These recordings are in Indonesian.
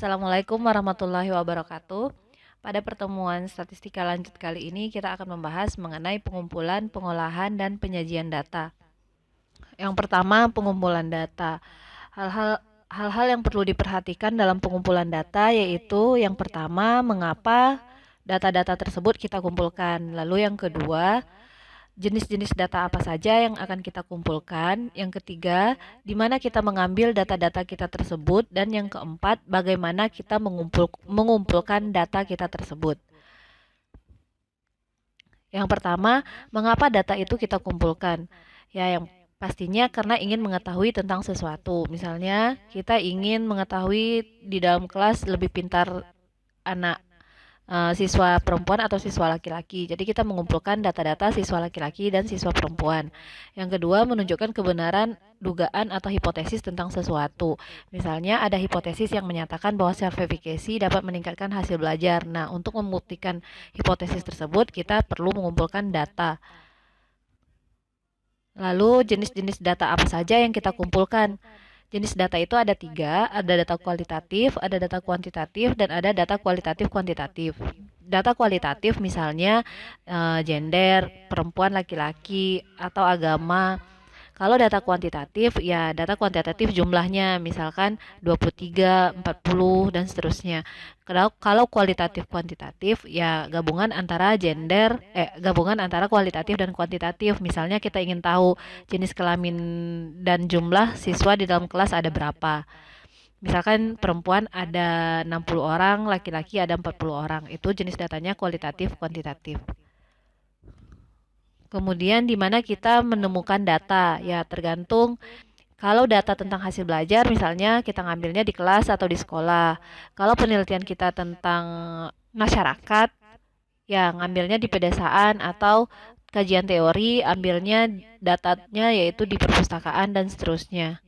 Assalamualaikum warahmatullahi wabarakatuh. Pada pertemuan statistika lanjut kali ini kita akan membahas mengenai pengumpulan, pengolahan, dan penyajian data. Yang pertama, pengumpulan data. Hal-hal yang perlu diperhatikan dalam pengumpulan data yaitu yang pertama, mengapa data-data tersebut kita kumpulkan. Lalu yang kedua, jenis-jenis data apa saja yang akan kita kumpulkan. Yang ketiga, di mana kita mengambil data-data kita tersebut. Dan yang keempat, bagaimana kita mengumpulkan data kita tersebut. Yang pertama, mengapa data itu kita kumpulkan? Ya, yang pastinya karena ingin mengetahui tentang sesuatu. Misalnya, kita ingin mengetahui di dalam kelas lebih pintar anak siswa perempuan atau siswa laki-laki. Jadi kita mengumpulkan data-data siswa laki-laki dan siswa perempuan. Yang kedua, menunjukkan kebenaran dugaan atau hipotesis tentang sesuatu. Misalnya ada hipotesis yang menyatakan bahwa self-efficacy dapat meningkatkan hasil belajar. Nah, untuk membuktikan hipotesis tersebut, kita perlu mengumpulkan data. Lalu jenis-jenis data apa saja yang kita kumpulkan? Jenis data itu ada 3, ada data kualitatif, ada data kuantitatif, dan ada data kualitatif kuantitatif. Data kualitatif misalnya gender, perempuan, laki-laki, atau agama. Kalau data kuantitatif, ya data kuantitatif jumlahnya, misalkan 23, 40, dan seterusnya. Kalau kualitatif kuantitatif, ya gabungan antara gabungan antara kualitatif dan kuantitatif. Misalnya kita ingin tahu jenis kelamin dan jumlah siswa di dalam kelas ada berapa. Misalkan perempuan ada 60 orang, laki-laki ada 40 orang. Itu jenis datanya kualitatif kuantitatif. Kemudian di mana kita menemukan data, ya tergantung. Kalau data tentang hasil belajar misalnya kita ngambilnya di kelas atau di sekolah. Kalau penelitian kita tentang masyarakat, ya ngambilnya di pedesaan, atau kajian teori ambilnya datanya yaitu di perpustakaan dan seterusnya.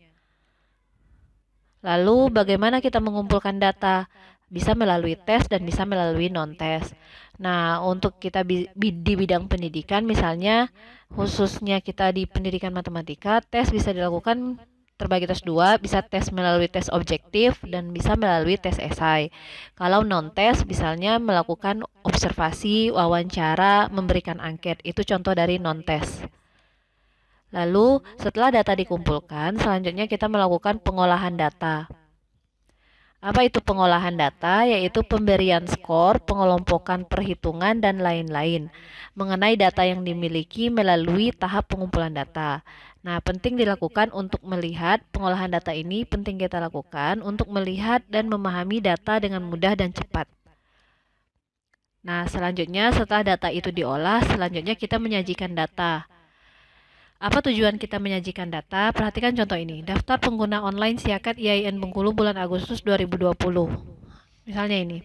Lalu bagaimana kita mengumpulkan data? Bisa melalui tes dan bisa melalui non-tes. Nah, untuk kita di bidang pendidikan misalnya, khususnya kita di pendidikan matematika, tes bisa dilakukan terbagi tes 2, bisa tes melalui tes objektif dan bisa melalui tes esai. Kalau non-tes misalnya melakukan observasi, wawancara, memberikan angket, itu contoh dari non-tes. Lalu setelah data dikumpulkan, selanjutnya kita melakukan pengolahan data. Apa itu pengolahan data? Yaitu pemberian skor, pengelompokan perhitungan, dan lain-lain mengenai data yang dimiliki melalui tahap pengumpulan data. Nah, penting dilakukan untuk melihat pengolahan data ini, penting kita lakukan untuk melihat dan memahami data dengan mudah dan cepat. Nah, selanjutnya setelah data itu diolah, selanjutnya kita menyajikan data. Apa tujuan kita menyajikan data? Perhatikan contoh ini. Daftar pengguna online Siakat IAIN Bengkulu bulan Agustus 2020. Misalnya ini.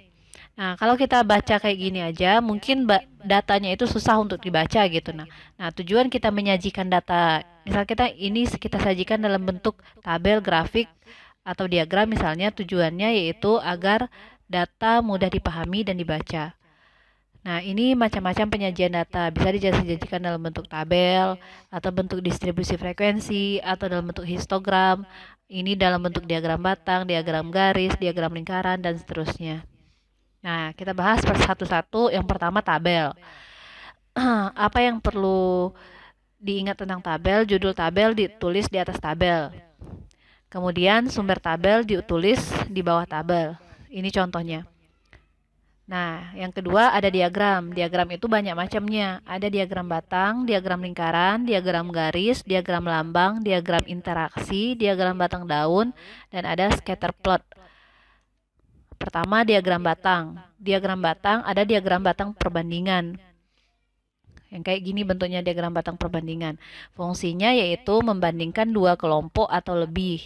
Nah, kalau kita baca kayak gini aja, mungkin datanya itu susah untuk dibaca gitu. Nah, tujuan kita menyajikan data, misal kita sajikan dalam bentuk tabel, grafik, atau diagram misalnya, tujuannya yaitu agar data mudah dipahami dan dibaca. Nah, ini macam-macam penyajian data. Bisa disajikan dalam bentuk tabel, atau bentuk distribusi frekuensi, atau dalam bentuk histogram. Ini dalam bentuk diagram batang, diagram garis, diagram lingkaran, dan seterusnya. Nah, kita bahas satu-satu. Yang pertama, tabel. Apa yang perlu diingat tentang tabel? Judul tabel ditulis di atas tabel. Kemudian sumber tabel ditulis di bawah tabel. Ini contohnya. Nah, yang kedua ada diagram. Diagram itu banyak macamnya. Ada diagram batang, diagram lingkaran, diagram garis, diagram lambang, diagram interaksi, diagram batang daun, dan ada scatter plot. Pertama, diagram batang. Diagram batang ada diagram batang perbandingan. Yang kayak gini bentuknya diagram batang perbandingan. Fungsinya yaitu membandingkan dua kelompok atau lebih.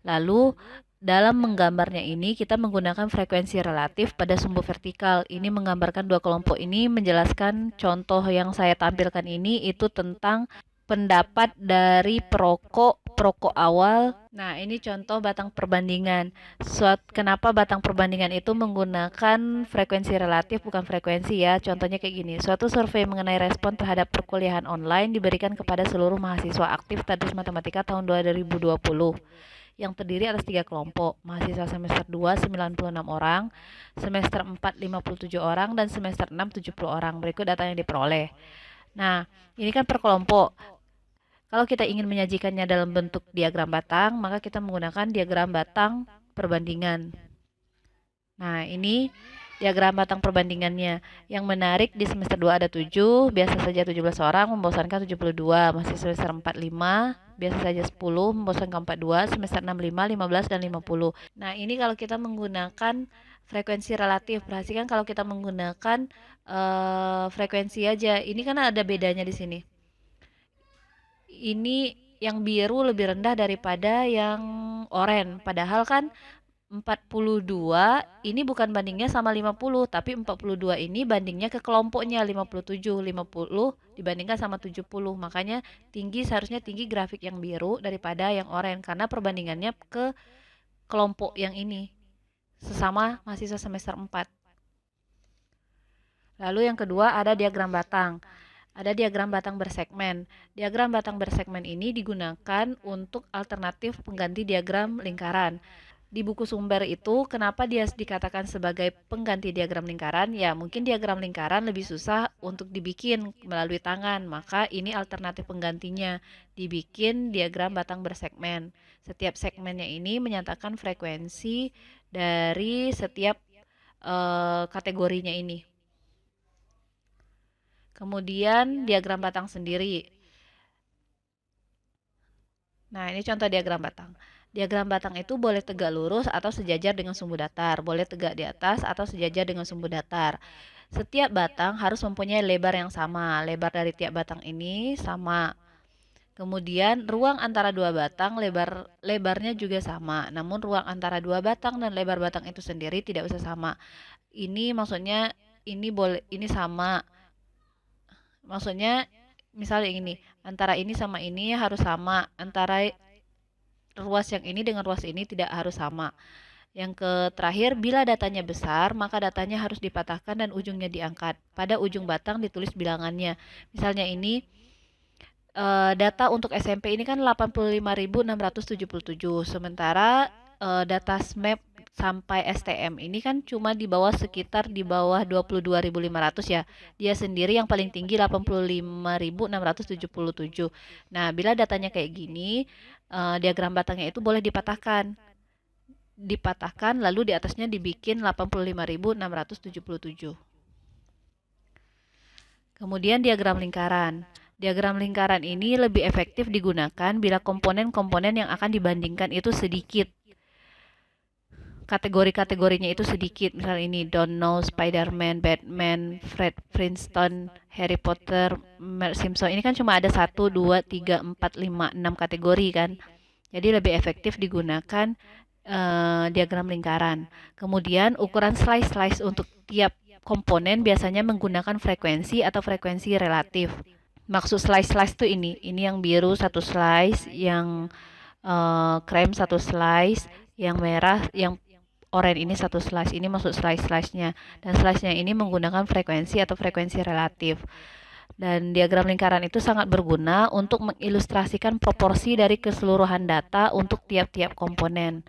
Lalu dalam menggambarnya ini kita menggunakan frekuensi relatif pada sumbu vertikal. Ini menggambarkan dua kelompok ini, menjelaskan contoh yang saya tampilkan ini itu tentang pendapat dari perokok awal. Nah, ini contoh batang perbandingan. Kenapa batang perbandingan itu menggunakan frekuensi relatif bukan frekuensi ya? Contohnya kayak gini. Suatu survei mengenai respon terhadap perkuliahan online diberikan kepada seluruh mahasiswa aktif Stadus Matematika tahun 2020. yang terdiri atas 3 kelompok. Mahasiswa semester 2 96 orang, semester 4 57 orang, dan semester 6 70 orang. Berikut data yang diperoleh. Nah, ini kan per kelompok. Kalau kita ingin menyajikannya dalam bentuk diagram batang, maka kita menggunakan diagram batang perbandingan. Nah, ini diagram batang perbandingannya. Yang menarik di semester 2 ada 7, biasa saja 17 orang, membosankan 72. Masih semester 4 5, biasa saja 10, membosankan 42, semester 6 5, 15 dan 50. Nah, ini kalau kita menggunakan frekuensi relatif. Perhatikan kalau kita menggunakan frekuensi aja. Ini kan ada bedanya di sini. Ini yang biru lebih rendah daripada yang oranye. Padahal kan 42 ini bukan bandingnya sama 50, tapi 42 ini bandingnya ke kelompoknya 57, 50 dibandingkan sama 70. Makanya seharusnya tinggi grafik yang biru daripada yang oranye karena perbandingannya ke kelompok yang ini. Sesama mahasiswa semester 4. Lalu yang kedua ada diagram batang. Ada diagram batang bersegmen. Diagram batang bersegmen ini digunakan untuk alternatif pengganti diagram lingkaran. Di buku sumber itu, kenapa dia dikatakan sebagai pengganti diagram lingkaran? Ya, mungkin diagram lingkaran lebih susah untuk dibikin melalui tangan, maka ini alternatif penggantinya, dibikin diagram batang bersegmen. Setiap segmennya ini menyatakan frekuensi dari setiap kategorinya ini. Kemudian diagram batang sendiri. Nah, ini contoh diagram batang. Diagram batang itu boleh tegak lurus atau sejajar dengan sumbu datar, boleh tegak di atas atau sejajar dengan sumbu datar. Setiap batang harus mempunyai lebar yang sama. Lebar dari tiap batang ini sama. Kemudian ruang antara dua batang lebarnya juga sama. Namun ruang antara dua batang dan lebar batang itu sendiri tidak usah sama. Ini maksudnya ini sama. Maksudnya misalnya ini, antara ini sama ini harus sama, antara ruas yang ini dengan ruas ini tidak harus sama. Yang terakhir, bila datanya besar, maka datanya harus dipatahkan dan ujungnya diangkat. Pada ujung batang ditulis bilangannya. Misalnya ini, data untuk SMP ini kan 85.677, sementara data SMAP sampai STM ini kan cuma sekitar di bawah 22.500 ya. Dia sendiri yang paling tinggi 85.677. Nah, bila datanya kayak gini, diagram batangnya itu boleh dipatahkan. Lalu di atasnya dibikin 85.677. Kemudian diagram lingkaran. Diagram lingkaran ini lebih efektif digunakan bila komponen-komponen yang akan dibandingkan itu sedikit. Kategori-kategorinya itu sedikit. Misal ini Don't Know, Spider-Man, Batman, Fred Flintstone, Harry Potter, Marge Simpson. Ini kan cuma ada 1, 2, 3, 4, 5, 6 kategori kan. Jadi lebih efektif digunakan diagram lingkaran. Kemudian ukuran slice untuk tiap komponen biasanya menggunakan frekuensi atau frekuensi relatif. Maksud slice itu ini yang biru satu slice, yang krem satu slice, yang merah, yang oranye ini satu slice. Ini maksud slice-nya. Dan slice-nya ini menggunakan frekuensi atau frekuensi relatif. Dan diagram lingkaran itu sangat berguna untuk mengilustrasikan proporsi dari keseluruhan data untuk tiap-tiap komponen.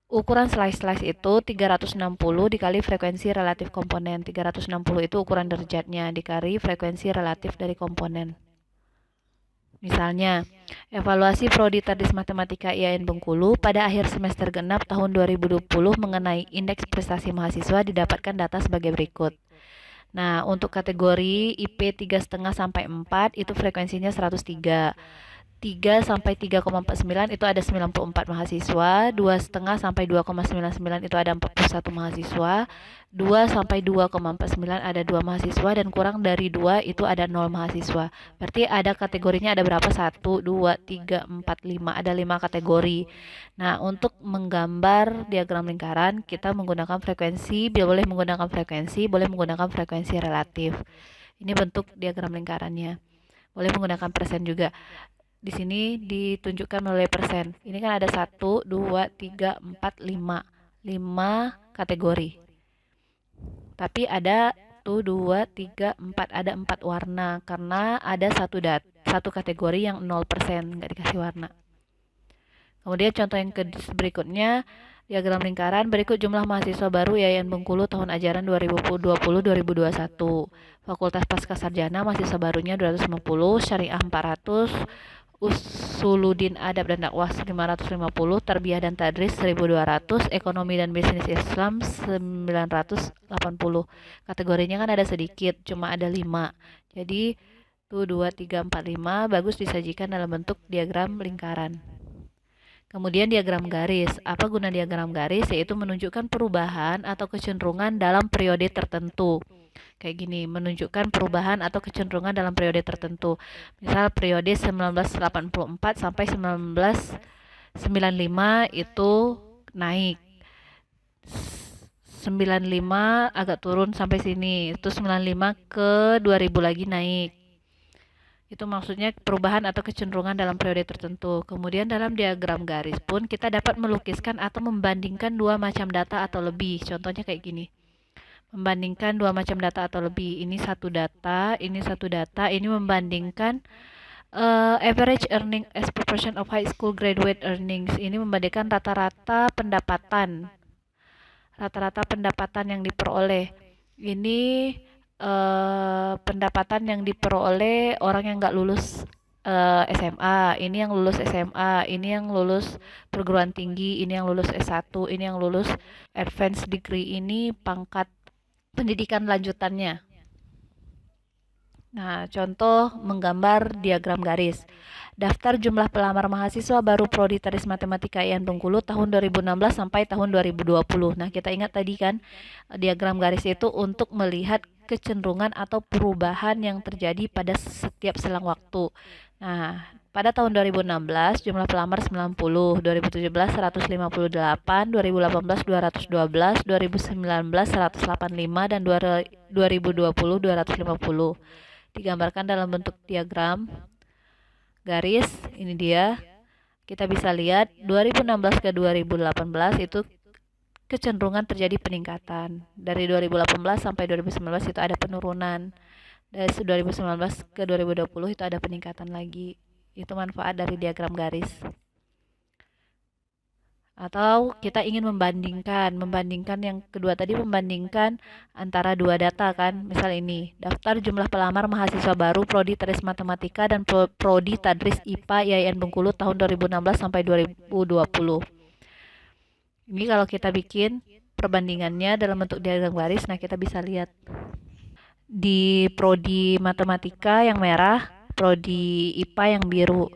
Ukuran slice itu 360 dikali frekuensi relatif komponen. 360 itu ukuran derajatnya dikali frekuensi relatif dari komponen. Misalnya, evaluasi Prodi Tardis Matematika IAIN Bengkulu pada akhir semester genap tahun 2020 mengenai indeks prestasi mahasiswa didapatkan data sebagai berikut. Nah, untuk kategori IP 3,5 sampai 4 itu frekuensinya 103. 3 sampai 3,49 itu ada 94 mahasiswa, 2,5 sampai 2,99 itu ada 41 mahasiswa, 2 sampai 2,49 ada 2 mahasiswa, dan kurang dari 2 itu ada 0 mahasiswa. Berarti ada kategorinya ada berapa? 1, 2, 3, 4, 5, ada 5 kategori. Nah, untuk menggambar diagram lingkaran kita menggunakan frekuensi, boleh menggunakan frekuensi relatif. Ini bentuk diagram lingkarannya. Boleh menggunakan persen juga. Di sini ditunjukkan melalui persen. Ini kan ada 1, 2, 3, 4, 5. 5 kategori. Tapi ada 1, 2, 3, 4. Ada 4 warna. Karena ada satu kategori yang 0%. Nggak dikasih warna. Kemudian contoh yang berikutnya, diagram lingkaran, berikut jumlah mahasiswa baru YAIN Bengkulu tahun ajaran 2020-2021. Fakultas Pascasarjana mahasiswa barunya 250, Syariah 400, Usuluddin Adab dan Dakwah 550, Tarbiyah dan Tadris 1200, Ekonomi dan Bisnis Islam 980. Kategorinya kan ada sedikit, cuma ada 5. Jadi 1, 2, 3, 4, 5 bagus disajikan dalam bentuk diagram lingkaran. Kemudian diagram garis. Apa guna diagram garis? Yaitu menunjukkan perubahan atau kecenderungan dalam periode tertentu. Kayak gini, menunjukkan perubahan atau kecenderungan dalam periode tertentu. Misal periode 1984 sampai 1995 itu naik. 95 agak turun sampai sini. Itu 95 ke 2000 lagi naik. Itu maksudnya perubahan atau kecenderungan dalam periode tertentu. Kemudian dalam diagram garis pun kita dapat melukiskan atau membandingkan dua macam data atau lebih. Contohnya kayak gini. Membandingkan dua macam data atau lebih. Ini satu data, ini satu data. Ini membandingkan average earning as proportion of high school graduate earnings. Ini membandingkan rata-rata pendapatan. Rata-rata pendapatan yang diperoleh. Ini pendapatan yang diperoleh orang yang nggak lulus SMA, ini yang lulus SMA, ini yang lulus perguruan tinggi, ini yang lulus S1, ini yang lulus advanced degree, ini pangkat pendidikan lanjutannya. Nah, contoh menggambar diagram garis. Daftar jumlah pelamar mahasiswa baru Prodi Tadris Matematika IAIN Bengkulu tahun 2016 sampai tahun 2020. Nah, kita ingat tadi kan diagram garis itu untuk melihat kecenderungan atau perubahan yang terjadi pada setiap selang waktu. Nah, pada tahun 2016 jumlah pelamar 90, 2017 158, 2018 212, 2019 185 dan 2020 250. Digambarkan dalam bentuk diagram garis. Ini dia. Kita bisa lihat 2016 ke 2018 itu kecenderungan terjadi peningkatan. Dari 2018 sampai 2019 itu ada penurunan. Dari 2019 ke 2020 itu ada peningkatan lagi. Itu manfaat dari diagram garis. Atau kita ingin membandingkan yang kedua tadi, membandingkan antara dua data kan. Misal ini, daftar jumlah pelamar mahasiswa baru Prodi Tadris Matematika dan Prodi Tadris IPA IAIN Bengkulu tahun 2016 sampai 2020. Ini kalau kita bikin perbandingannya dalam bentuk diagram garis, nah kita bisa lihat di Prodi Matematika yang merah, Prodi IPA yang biru.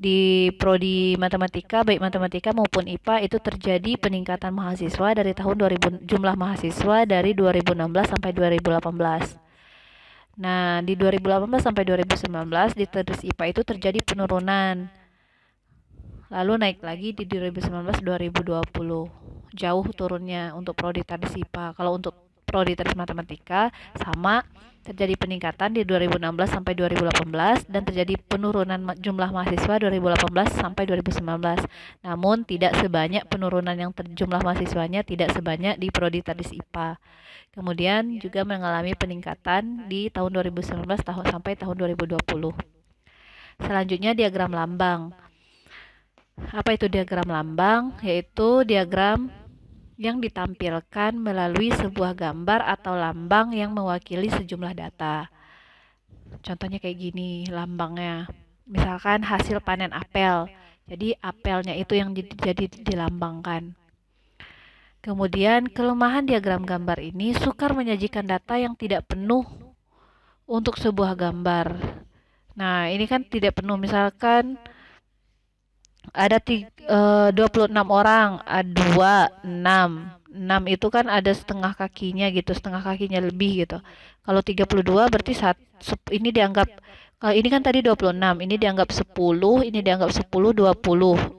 Di Prodi Matematika, baik Matematika maupun IPA itu terjadi peningkatan mahasiswa dari tahun 2000, jumlah mahasiswa dari 2016 sampai 2018. Nah, di 2018 sampai 2019 di Tadris IPA itu terjadi penurunan. Lalu naik lagi di 2019-2020. Jauh turunnya untuk Prodi Tadris IPA. Kalau untuk Prodi Tadris Matematika sama, terjadi peningkatan di 2016 sampai 2018 dan terjadi penurunan jumlah mahasiswa 2018 sampai 2019. Namun tidak sebanyak penurunan yang jumlah mahasiswanya tidak sebanyak di Prodi Tadris IPA. Kemudian juga mengalami peningkatan di tahun 2019 sampai tahun 2020. Selanjutnya diagram lambang. Apa itu diagram lambang? Yaitu diagram yang ditampilkan melalui sebuah gambar atau lambang yang mewakili sejumlah data. Contohnya kayak gini lambangnya. Misalkan hasil panen apel. Jadi apelnya itu yang jadi dilambangkan. Kemudian kelemahan diagram gambar ini sukar menyajikan data yang tidak penuh untuk sebuah gambar. Nah, ini kan tidak penuh. Misalkan ada 26 orang, ada 6 itu kan ada setengah kakinya gitu, setengah kakinya lebih gitu. Kalau 32 berarti ini dianggap, kalau ini kan tadi 26, ini dianggap 10, ini dianggap 10, 20.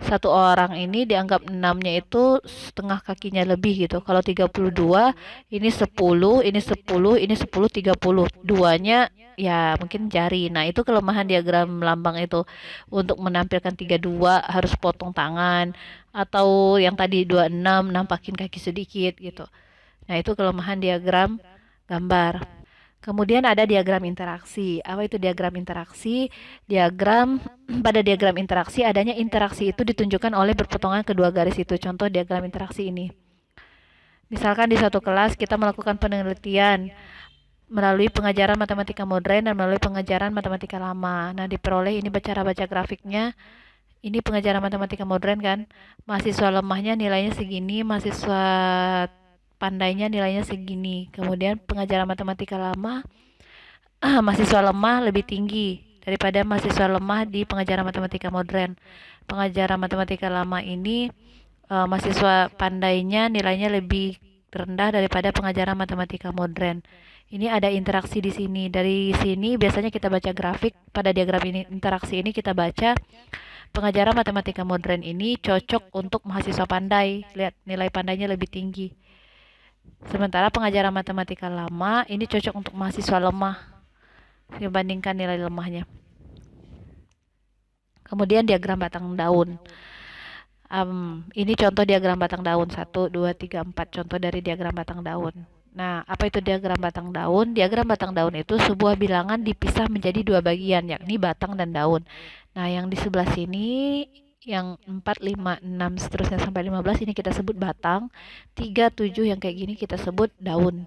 Satu orang ini dianggap 6-nya itu setengah kakinya lebih gitu. Kalau 32, ini 10, ini 10, ini 10, 30. Duanya ya mungkin jari. Nah, itu kelemahan diagram lambang itu. Untuk menampilkan 32 harus potong tangan, atau yang tadi 26 nampakin kaki sedikit gitu. Nah, itu kelemahan diagram gambar. Kemudian ada diagram interaksi. Apa itu diagram interaksi? Pada diagram interaksi adanya interaksi itu ditunjukkan oleh berpotongan kedua garis itu. Contoh diagram interaksi ini. Misalkan di suatu kelas kita melakukan penelitian melalui pengajaran matematika modern dan melalui pengajaran matematika lama. Nah, diperoleh ini cara baca grafiknya. Ini pengajaran matematika modern kan. Mahasiswa lemahnya nilainya segini, mahasiswa pandainya nilainya segini. Kemudian pengajaran matematika lama, mahasiswa lemah lebih tinggi daripada mahasiswa lemah di pengajaran matematika modern. Pengajaran matematika lama ini mahasiswa pandainya nilainya lebih rendah daripada pengajaran matematika modern. Ini ada interaksi di sini. Dari sini biasanya kita baca grafik. Pada diagram ini interaksi ini kita baca pengajaran matematika modern ini cocok untuk mahasiswa pandai. Lihat nilai pandainya lebih tinggi. Sementara pengajaran matematika lama ini cocok untuk mahasiswa lemah dibandingkan nilai lemahnya. Kemudian diagram batang daun. Ini contoh diagram batang daun 1, 2, 3, 4. Contoh dari diagram batang daun. Nah, apa itu diagram batang daun? Diagram batang daun itu sebuah bilangan dipisah menjadi dua bagian, yakni batang dan daun. Nah, yang di sebelah sini, yang 4, 5, 6, seterusnya sampai 15 ini kita sebut batang. 3, 7 yang kayak gini kita sebut daun.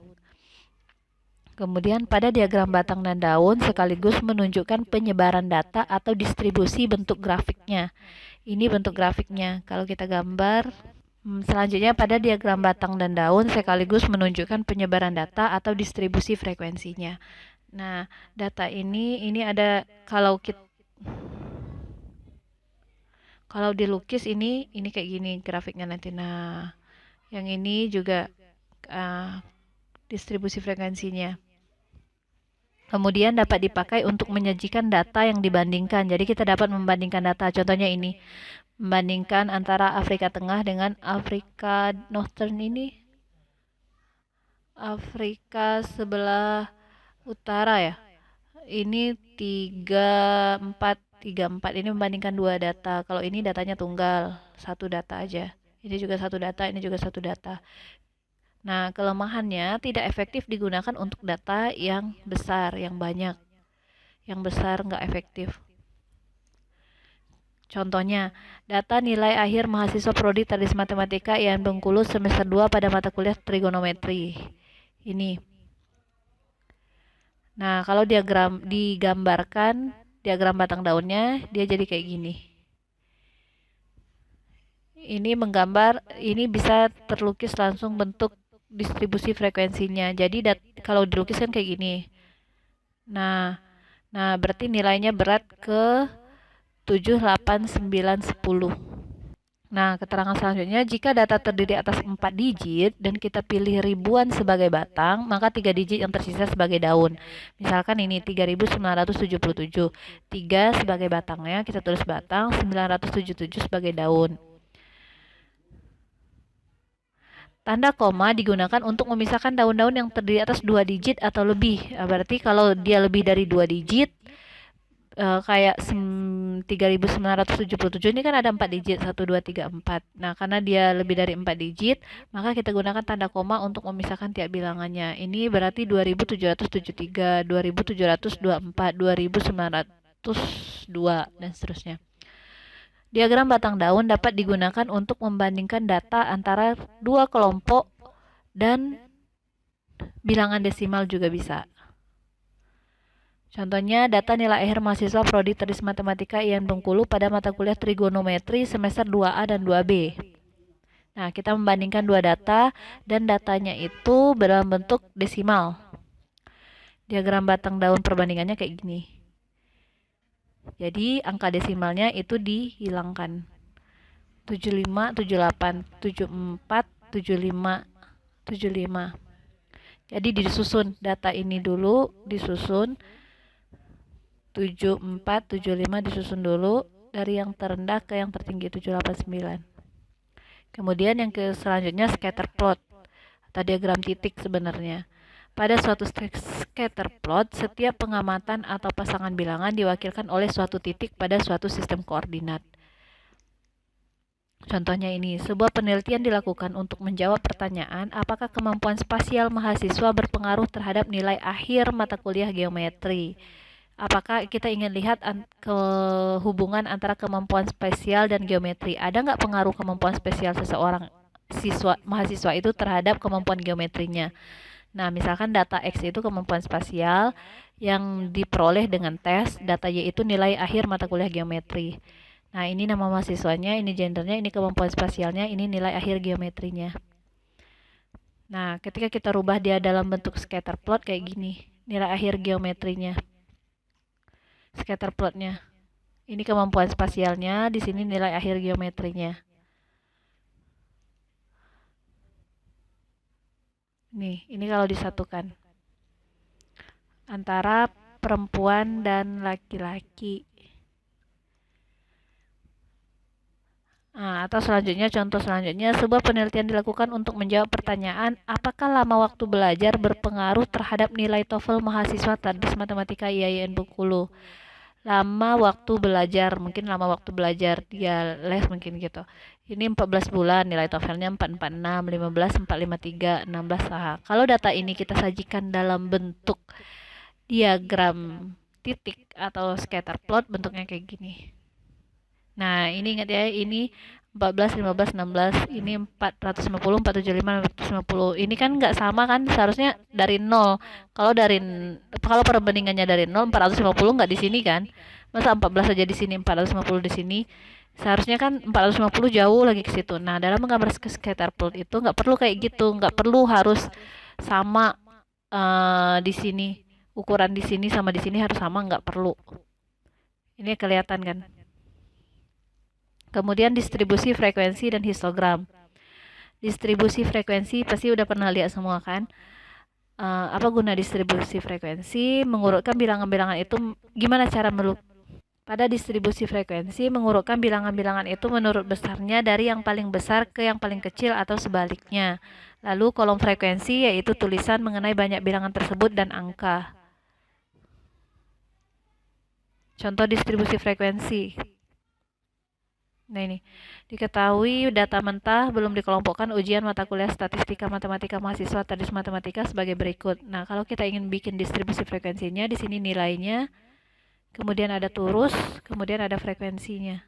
Kemudian pada diagram batang dan daun sekaligus menunjukkan penyebaran data atau distribusi bentuk grafiknya. Ini bentuk grafiknya. Kalau kita gambar, selanjutnya pada diagram batang dan daun sekaligus menunjukkan penyebaran data atau distribusi frekuensinya. Nah, data ini ada kalau dilukis ini kayak gini grafiknya nanti. Nah, yang ini juga distribusi frekuensinya. Kemudian dapat dipakai untuk menyajikan data yang dibandingkan. Jadi kita dapat membandingkan data. Contohnya ini, membandingkan antara Afrika Tengah dengan Afrika Northern ini. Afrika sebelah utara ya. Ini 34 ini membandingkan dua data. Kalau ini datanya tunggal, satu data aja. Ini juga satu data, ini juga satu data. Nah, kelemahannya tidak efektif digunakan untuk data yang besar, yang banyak. Yang besar nggak efektif. Contohnya, data nilai akhir mahasiswa Prodi Tradis Matematika IAIN Bengkulu semester 2 pada mata kuliah trigonometri. Ini. Nah, kalau digambarkan diagram batang daunnya, dia jadi kayak gini. Ini bisa terlukis langsung bentuk distribusi frekuensinya. Jadi kalau dilukis kan kayak gini. Nah, berarti nilainya berat ke 7, 8, 9, 10. Nah, keterangan selanjutnya, jika data terdiri atas 4 digit dan kita pilih ribuan sebagai batang, maka 3 digit yang tersisa sebagai daun. Misalkan ini 3977. 3 sebagai batangnya, kita tulis batang, 977 sebagai daun. Tanda koma digunakan untuk memisahkan daun-daun yang terdiri atas 2 digit atau lebih. Berarti kalau dia lebih dari 2 digit, kayak 3977 ini kan ada 4 digit, 1, 2, 3, 4. Nah, karena dia lebih dari 4 digit, maka kita gunakan tanda koma untuk memisahkan tiap bilangannya. Ini berarti 2773, 2724, 2902, dan seterusnya. Diagram batang daun dapat digunakan untuk membandingkan data antara dua kelompok dan bilangan desimal juga bisa. Contohnya, data nilai akhir mahasiswa Prodi Tradis Matematika IAIN Bengkulu pada mata kuliah trigonometri semester 2A dan 2B. Nah, kita membandingkan dua data dan datanya itu dalam bentuk desimal. Diagram batang daun perbandingannya kayak gini. Jadi angka desimalnya itu dihilangkan. 75, 78, 74, 75, 75. Jadi disusun data ini dulu, disusun 74, 75 disusun dulu dari yang terendah ke yang tertinggi 789. Kemudian yang selanjutnya scatter plot atau diagram titik sebenarnya. Pada suatu scatter plot, setiap pengamatan atau pasangan bilangan diwakilkan oleh suatu titik pada suatu sistem koordinat. Contohnya ini, sebuah penelitian dilakukan untuk menjawab pertanyaan apakah kemampuan spasial mahasiswa berpengaruh terhadap nilai akhir mata kuliah geometri. Apakah kita ingin lihat hubungan antara kemampuan spesial dan geometri? Ada nggak pengaruh kemampuan spesial seseorang mahasiswa itu terhadap kemampuan geometrinya? Nah, misalkan data X itu kemampuan spasial yang diperoleh dengan tes, data Y itu nilai akhir mata kuliah geometri. Nah, ini nama mahasiswanya, ini gendernya, ini kemampuan spasialnya, ini nilai akhir geometrinya. Nah, ketika kita rubah dia dalam bentuk scatter plot kayak gini, nilai akhir geometrinya, scatter plotnya. Ini kemampuan spasialnya, di sini nilai akhir geometrinya. Nih, ini kalau disatukan antara perempuan dan laki-laki. Nah, atau selanjutnya, contoh selanjutnya, sebuah penelitian dilakukan untuk menjawab pertanyaan, apakah lama waktu belajar berpengaruh terhadap nilai TOEFL mahasiswa Tadris Matematika IAIN Bengkulu. Lama waktu belajar, mungkin lama waktu belajar dia les mungkin gitu. Ini 14 bulan, nilai TOEFL-nya 446, 15, 453, 16. Nah, kalau data ini kita sajikan dalam bentuk diagram titik atau scatter plot, bentuknya kayak gini. Nah, ini ingat ya, ini 14, 15, 16, ini 450, 475, 450. Ini kan nggak sama kan, seharusnya dari 0. Kalau perbandingannya dari 0, 450 nggak di sini kan. Masa 14 aja di sini, 450 di sini. Seharusnya kan 450 jauh lagi ke situ. Nah, dalam menggambar scatter plot itu nggak perlu kayak gitu, nggak perlu harus sama di sini. Ukuran di sini sama di sini harus sama, nggak perlu. Ini kelihatan kan? Kemudian distribusi frekuensi dan histogram. Distribusi frekuensi pasti udah pernah lihat semua kan? Apa guna distribusi frekuensi? Mengurutkan bilangan-bilangan itu gimana cara pada distribusi frekuensi mengurutkan bilangan-bilangan itu menurut besarnya dari yang paling besar ke yang paling kecil atau sebaliknya. Lalu kolom frekuensi yaitu tulisan mengenai banyak bilangan tersebut dan angka. Contoh distribusi frekuensi. Nah ini, diketahui data mentah belum dikelompokkan ujian mata kuliah statistika matematika mahasiswa Tadris Matematika sebagai berikut. Nah, kalau kita ingin bikin distribusi frekuensinya, di sini nilainya, kemudian ada turus, kemudian ada frekuensinya.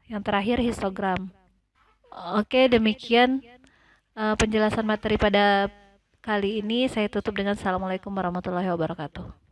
Yang terakhir histogram. Oke, demikian penjelasan materi pada kali ini. Saya tutup dengan Assalamualaikum warahmatullahi wabarakatuh.